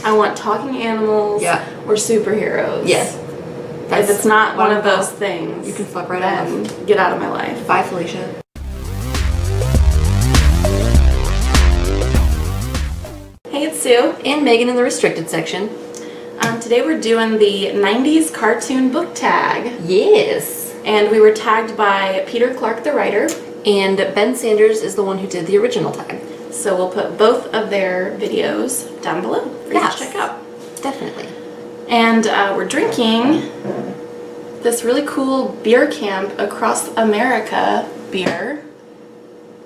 I want talking animals or superheroes. Yes. If it's not one of those things, you can fuck right off. Get out of my life. Bye, Felicia. Hey, it's Sue. And Megan in the restricted section. Today we're doing the 90s cartoon book tag. Yes. And we were tagged by Peter Clark, the writer. And Ben Sanders is the one who did the original tag. So we'll put both of their videos down below for you to check out. Definitely. And we're drinking this really cool beer camp Across America beer.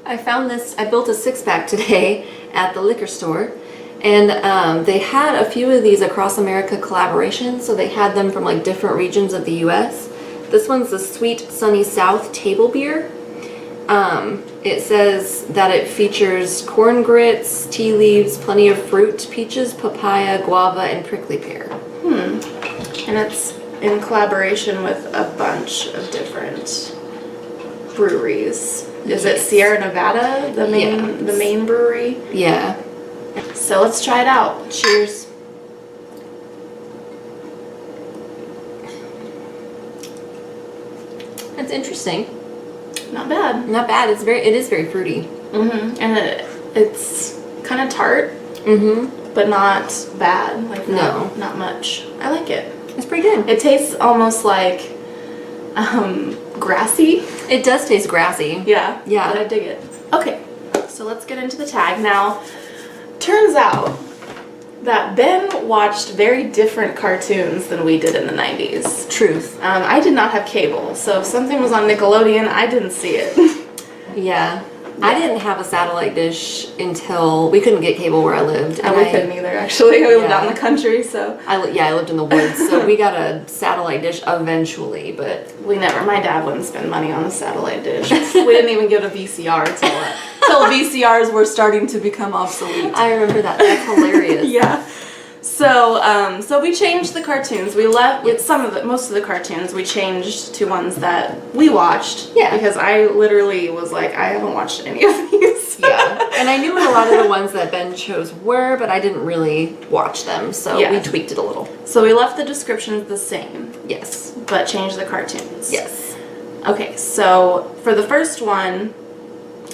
I found this, I built a 6-pack today at the liquor store. And they had a few of these Across America collaborations. So they had them from like different regions of the US. This one's the Sweet Sunny South table beer. It says that it features corn grits, tea leaves, plenty of fruit, peaches, papaya, guava, and prickly pear. And it's in collaboration with a bunch of different breweries. Is it Sierra Nevada, the main brewery? Yeah. So let's try it out. Cheers. It's interesting. Not bad. Not bad. It is very fruity. And it's kind of tart. But not bad. Like not much. I like it. It's pretty good. It tastes almost like grassy. It does taste grassy. Yeah. Yeah. But I dig it. Okay. So let's get into the tag now. Turns out that Ben watched very different cartoons than we did in the 90s. Truth. I did not have cable, so if something was on Nickelodeon, I didn't see it. Yeah. I didn't have a satellite dish until we couldn't get cable where I lived. And we couldn't either, actually. We lived out in the country, so. I lived in the woods, so we got a satellite dish eventually, but. My dad wouldn't spend money on a satellite dish. We didn't even get a VCR till VCRs were starting to become obsolete. I remember that. That's hilarious. Yeah. So we changed the cartoons. We left with most of the cartoons. We changed to ones that we watched. Yeah. Because I literally was like, I haven't watched any of these. Yeah. And I knew what a lot of the ones that Ben chose were, but I didn't really watch them, so we tweaked it a little. So we left the descriptions the same. Yes. But changed the cartoons. Yes. Okay, so for the first one,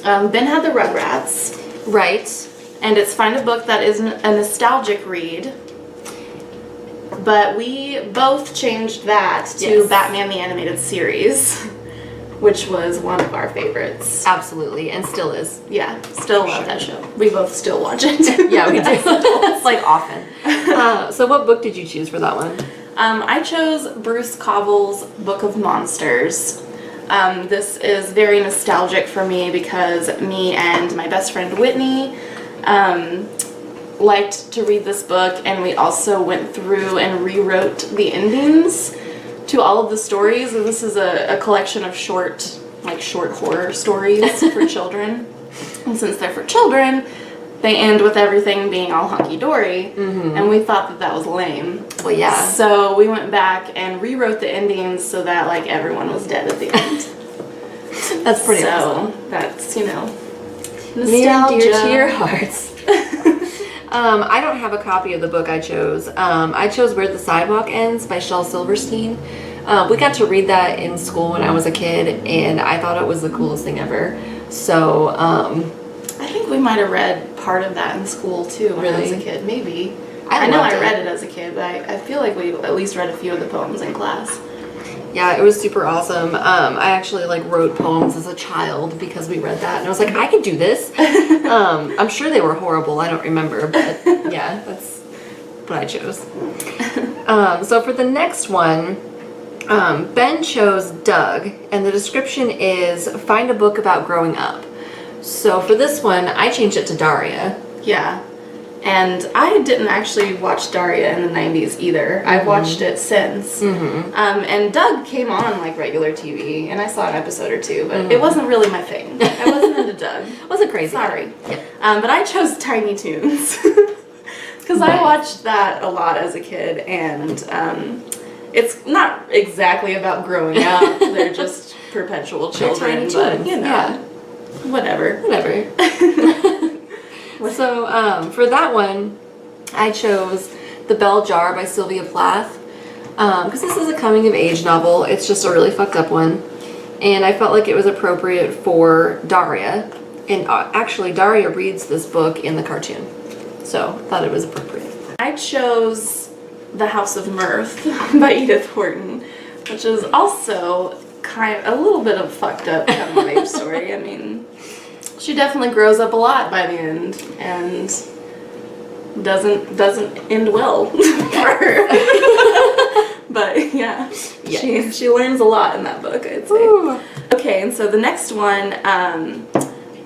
Ben had the Rugrats. Right. And it's find a book that isn't a nostalgic read. But we both changed that to Batman the Animated Series, which was one of our favorites. Absolutely, and still is. Yeah, still love that show. We both still watch it. Yeah, we do. It's like often. So what book did you choose for that one? I chose Bruce Coville's Book of Monsters. This is very nostalgic for me because me and my best friend Whitney liked to read this book, and we also went through and rewrote the endings to all of the stories. And this is a collection of short horror stories for children. And since they're for children, they end with everything being all hunky-dory, and we thought that was lame. Well, yeah. So we went back and rewrote the endings so that like everyone was dead at the end. That's pretty awesome. So that's, nostalgia. Near and dear to your hearts. I don't have a copy of the book I chose. I chose Where the Sidewalk Ends by Shel Silverstein. We got to read that in school when I was a kid, and I thought it was the coolest thing ever. So, I think we might have read part of that in school too when I was a kid, maybe. I know I read it as a kid, but I feel like we at least read a few of the poems in class. Yeah, it was super awesome. I actually wrote poems as a child because we read that, and I was like, I could do this. I'm sure they were horrible. I don't remember, but yeah, that's what I chose. So for the next one, Ben chose Doug, and the description is find a book about growing up. So for this one, I changed it to Daria. Yeah. And I didn't actually watch Daria in the 90s either. I've watched it since. And Doug came on regular TV, and I saw an episode or two, but it wasn't really my thing. I wasn't into Doug. Wasn't crazy. Sorry. Yeah. But I chose Tiny Toons. Because I watched that a lot as a kid, and it's not exactly about growing up. They're just perpetual children, but whatever. So for that one, I chose The Bell Jar by Sylvia Plath because this is a coming of age novel. It's just a really fucked up one. And I felt like it was appropriate for Daria. And actually, Daria reads this book in the cartoon. So I thought it was appropriate. I chose The House of Mirth by Edith Wharton, which is also kind of a little bit of fucked up coming of age story. I mean, she definitely grows up a lot by the end and doesn't end well for her. But yeah, she learns a lot in that book, I'd say. Ooh. Okay, and so the next one,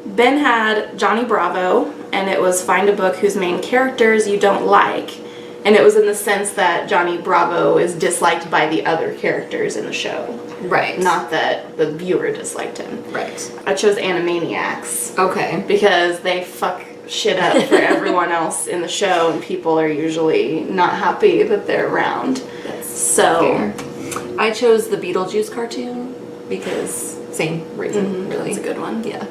Ben had Johnny Bravo, and it was find a book whose main characters you don't like. And it was in the sense that Johnny Bravo is disliked by the other characters in the show. Right. Not that the viewer disliked him. Right. I chose Animaniacs. Okay. Because they fuck shit up for everyone else in the show, and people are usually not happy that they're around. That's so fair. I chose the Beetlejuice cartoon because same reason, really. That's a good one. Yeah.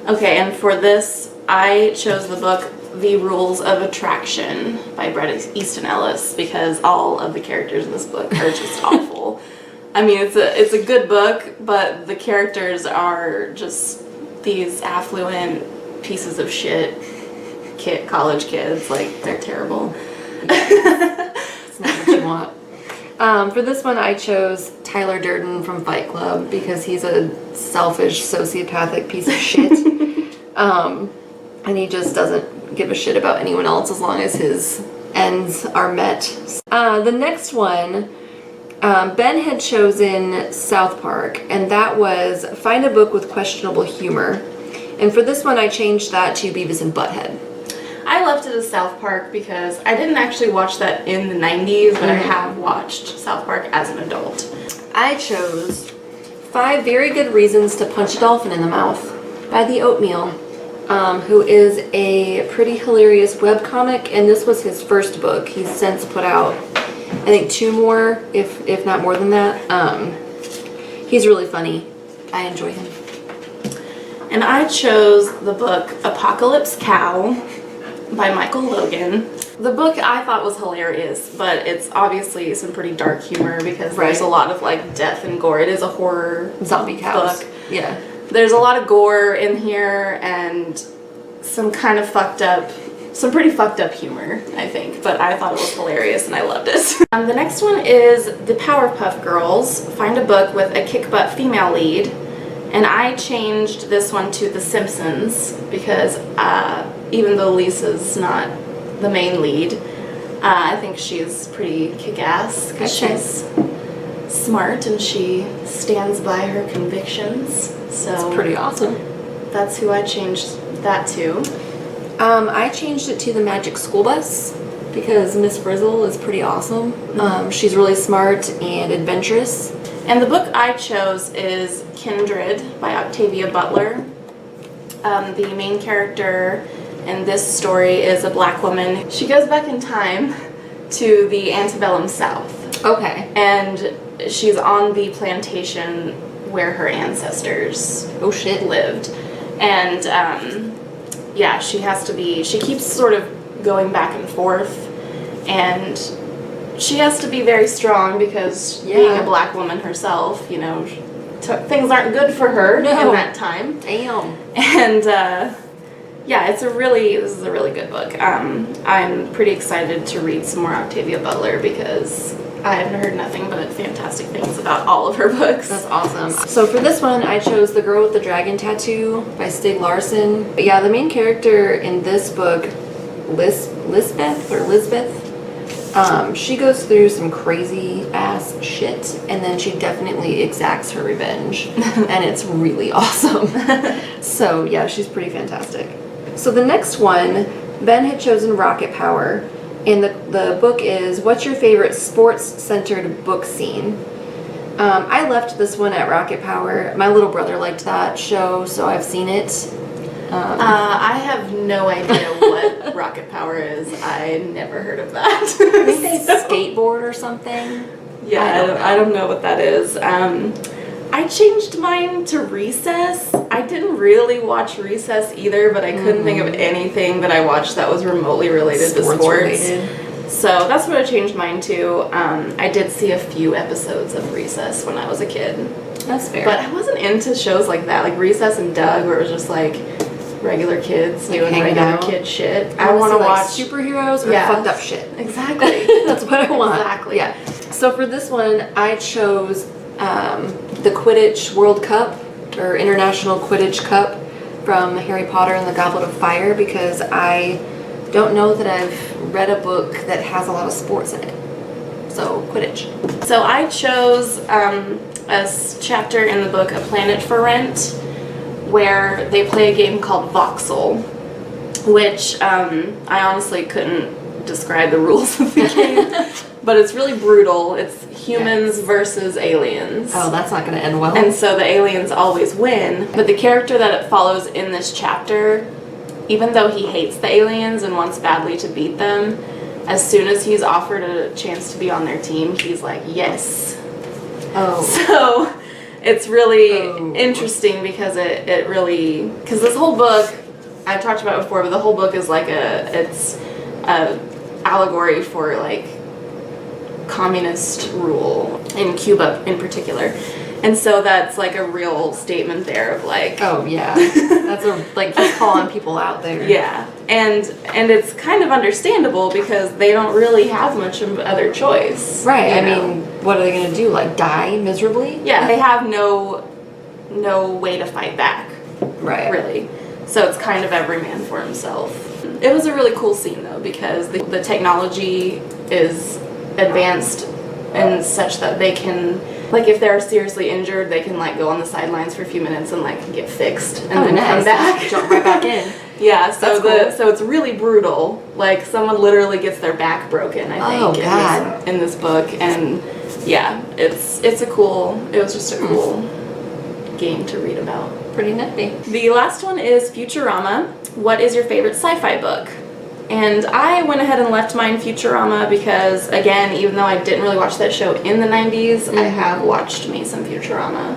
Okay, and for this, I chose the book The Rules of Attraction by Bret Easton Ellis because all of the characters in this book are just awful. I mean, it's a good book, but the characters are just these affluent pieces of shit college kids. Like, they're terrible. It's not what you want. For this one, I chose Tyler Durden from Fight Club because he's a selfish, sociopathic piece of shit. And he just doesn't give a shit about anyone else as long as his ends are met. The next one, Ben had chosen South Park, and that was find a book with questionable humor. And for this one, I changed that to Beavis and Butthead. I left it as South Park because I didn't actually watch that in the 90s, but I have watched South Park as an adult. I chose 5 Very Good Reasons to Punch a Dolphin in the Mouth by The Oatmeal, who is a pretty hilarious webcomic, and this was his first book. He's since put out, I think, 2 more, if not more than that. He's really funny. I enjoy him. And I chose the book Apocalypse Cow by Michael Logan. The book I thought was hilarious, but it's obviously some pretty dark humor because there's a lot of like death and gore. It is a horror zombie cows. book. Yeah. There's a lot of gore in here and some pretty fucked up humor, I think. But I thought it was hilarious and I loved it. The next one is The Powerpuff Girls. Find a book with a kickbutt female lead. And I changed this one to The Simpsons because even though Lisa's not the main lead, I think she's pretty kick-ass because she's smart and she stands by her convictions. So it's pretty awesome. That's who I changed that to. I changed it to The Magic School Bus because Miss Frizzle is pretty awesome. She's really smart and adventurous. And the book I chose is Kindred by Octavia Butler. The main character in this story is a black woman. She goes back in time to the antebellum South. Okay. And she's on the plantation where her ancestors lived. And she keeps sort of going back and forth, and she has to be very strong because being a black woman herself, things aren't good for her in that time. Damn. And this is a really good book. I'm pretty excited to read some more Octavia Butler because I haven't heard nothing but fantastic things about all of her books. That's awesome. So for this one, I chose The Girl with the Dragon Tattoo by Stieg Larsson. But yeah, the main character in this book, Lisbeth, she goes through some crazy ass shit, and then she definitely exacts her revenge, and it's really awesome. So yeah, she's pretty fantastic. So the next one, Ben had chosen Rocket Power, and the book is What's Your Favorite Sports-Centered Book Scene? I left this one at Rocket Power. My little brother liked that show, so I've seen it. I have no idea what Rocket Power is. I never heard of that. I think they skateboard or something. Yeah, I don't know what that is. I changed mine to Recess. I didn't really watch Recess either, but I couldn't think of anything that I watched that was remotely related to sports. Related. So that's what I changed mine to. I did see a few episodes of Recess when I was a kid. That's fair. But I wasn't into shows like that, like Recess and Doug, where it was just like regular kids doing regular kid shit. I want to watch superheroes or fucked up shit. Exactly. That's what I want. Exactly. Yeah. So for this one, I chose the Quidditch World Cup or International Quidditch Cup from Harry Potter and the Goblet of Fire because I don't know that I've read a book that has a lot of sports in it. So Quidditch. So I chose a chapter in the book A Planet for Rent where they play a game called Voxel, which I honestly couldn't describe the rules of the game, but it's really brutal. It's humans versus aliens. Oh, that's not going to end well. And so the aliens always win. But the character that it follows in this chapter, even though he hates the aliens and wants badly to beat them, as soon as he's offered a chance to be on their team, he's like, yes. Oh. So it's really interesting because it really, because this whole book, I've talked about it before, but the whole book is like it's a allegory for like communist rule in Cuba in particular. And so that's like a real statement there of like, oh yeah, that's like he's calling people out there. Yeah, and it's kind of understandable because they don't really have much of other choice. Right. I mean, what are they gonna do? Like die miserably? Yeah, they have no way to fight back. Right. Really. So it's kind of every man for himself. It was a really cool scene though because the technology is advanced and such that they can, like if they're seriously injured, they can like go on the sidelines for a few minutes and like get fixed and then come back. Jump right back in. Yeah, so cool. So it's really brutal. Like someone literally gets their back broken, I think, in this book. And yeah, it was just a cool game to read about. Pretty nifty. The last one is Futurama. What is your favorite sci-fi book? And I went ahead and left mine Futurama because, again, even though I didn't really watch that show in the 90s, I have watched me some Futurama.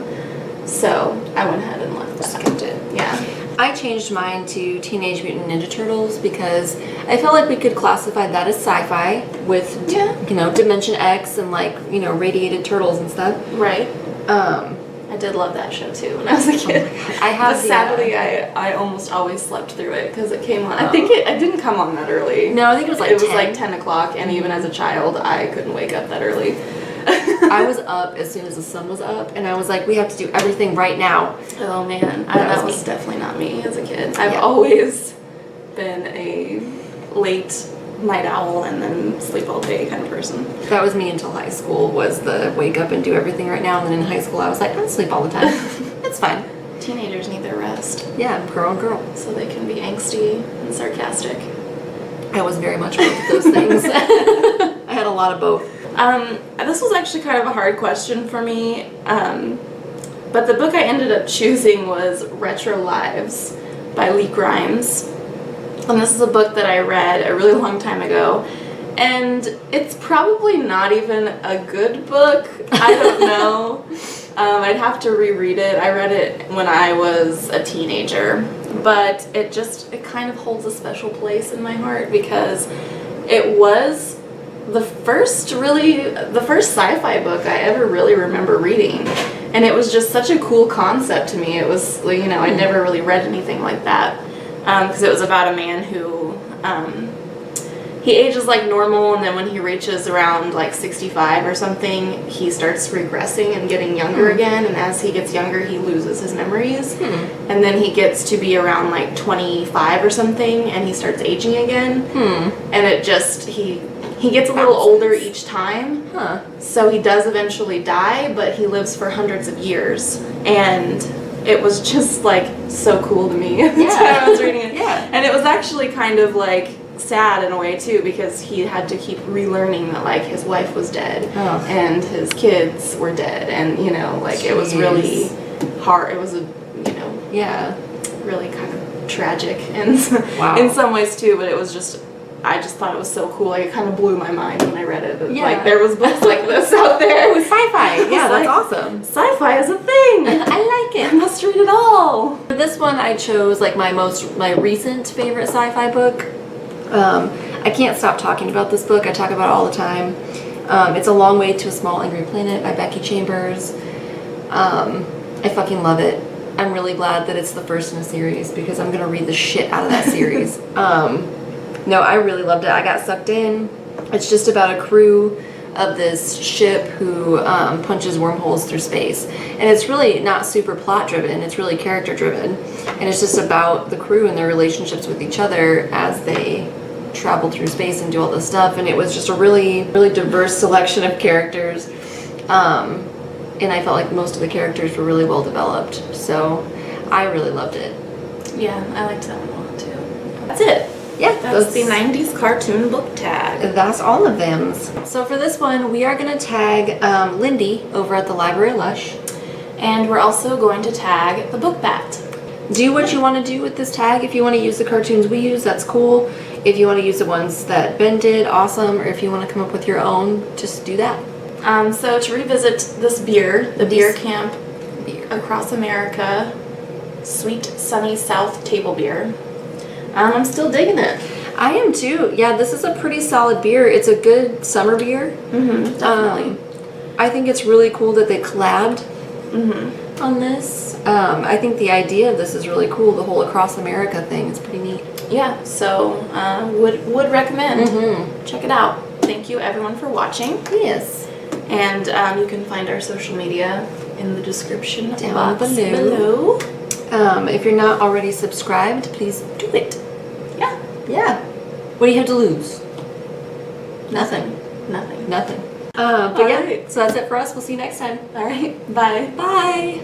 So I went ahead and left that. Skipped it. Yeah. I changed mine to Teenage Mutant Ninja Turtles because I felt like we could classify that as sci-fi with, Dimension X and like, radiated turtles and stuff. Right. I did love that show too when I was a kid. But sadly, I almost always slept through it because it came on. I think it didn't come on that early. No, I think it was like 10. It was like 10 o'clock, and even as a child, I couldn't wake up that early. I was up as soon as the sun was up, and I was like, we have to do everything right now. Oh man, that was definitely not me as a kid. I've always been a late night owl and then sleep all day kind of person. That was me until high school, was the wake up and do everything right now, and then in high school I was like, I sleep all the time. It's fine. Teenagers need their rest. Yeah, girl and girl. So they can be angsty and sarcastic. I was very much both of those things. I had a lot of both. This was actually kind of a hard question for me, but the book I ended up choosing was Retro Lives by Lee Grimes. And this is a book that I read a really long time ago, and it's probably not even a good book. I don't know. I'd have to reread it. I read it when I was a teenager, but it kind of holds a special place in my heart because it was the first sci-fi book I ever really remember reading, and it was just such a cool concept to me. It was, I never really read anything like that. Because it was about a man who, he ages like normal, and then when he reaches around like 65 or something, he starts regressing and getting younger again, and as he gets younger, he loses his memories. And then he gets to be around like 25 or something, and he starts aging again. And it just, he gets a little older each time. So he does eventually die, but he lives for hundreds of years. And it was just like so cool to me at the time I was reading it. And it was actually kind of like sad in a way too because he had to keep relearning that like his wife was dead and his kids were dead, and it was really hard. It was really kind of tragic and in some ways too, but it was just I just thought it was so cool. Like, it kind of blew my mind when I read it. That, Yeah. like, there was books like this out there. With sci-fi. Yeah, that's like, awesome. Sci-fi is a thing. I like I it. must read it all. For this one, I chose like my recent favorite sci-fi book. I can't stop talking about this book. I talk about it all the time. It's A Long Way to a Small Angry Planet by Becky Chambers. I fucking love it. I'm really glad that it's the first in a series because I'm gonna read the shit out of that series. No, I really loved it. I got sucked in. It's just about a crew of this ship who punches wormholes through space. And it's really not super plot driven, it's really character driven. And it's just about the crew and their relationships with each other as they travel through space and do all this stuff. And it was just a really, really diverse selection of characters. And I felt like most of the characters were really well developed. So I really loved it. Yeah, I liked that one a lot too. That's it. Yeah, That's the 90s cartoon book tag. That's all of them. So for this one, we are going to tag Lindy over at the Library of Lush. And we're also going to tag the book bat. Do what you want to do with this tag. If you want to use the cartoons we use, that's cool. If you want to use the ones that Ben did, awesome. Or if you want to come up with your own, just do that. So to revisit this beer, the beer camp across America, Sweet Sunny South Table Beer. I'm still digging it. I am too. Yeah, this is a pretty solid beer. It's a good summer beer. Mm-hmm, definitely. I think it's really cool that they collabed on this. I think the idea of this is really cool. The whole across America thing is pretty neat. Yeah, so would recommend. Check it out. Thank you everyone for watching. Yes. And you can find our social media in the description Down box below. If you're not already subscribed, please do it. Yeah. Yeah. What do you have to lose? Nothing. Nothing. But yeah, right. so that's it for us. We'll see you next time. All right. Bye. Bye.